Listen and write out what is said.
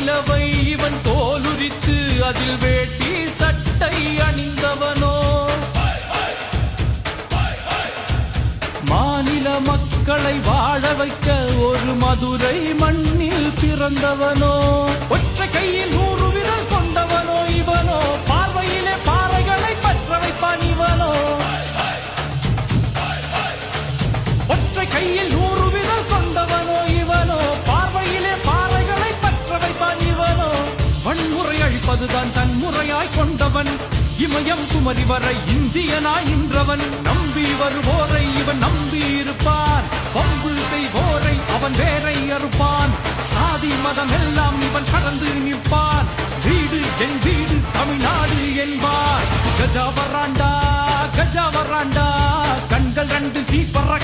நிலவை இவன் தோலுரித்து அதில் வேட்டி சட்டை அணிந்தவனோ மாநில மக்களை வாழ வைக்க ஒரு மதுரை மண்ணில் பிறந்தவனோ ஒற்றை கையில் 100 விரல் கொண்டவனோ இவனோ பார்வையிலே பாறைகளை பற்ற வைப்பான் இவனோ ஒற்றை கையில் 100 விரல் கொண்டவனோ இவனோ பார்வையிலே பாறைகளை பற்ற வைப்பான் இவனோ வன்முறை அழிப்பதுதான் தன் முறையாய் கொண்டவன் இமயம் குமரி வரை இந்தியனாய் நின்றவன் நம்பி வருவோரை இவன் நம்பி இருப்பான் பம்பு செய்வோரை அவன் வேரை அறுப்பான் சாதி மதம் எல்லாம் இவன் கடந்து நிற்பான் வீடு என் வீடு தமிழ்நாடு என்பார் கஜா வராண்டா கண்கள் 2 தீ பறக்க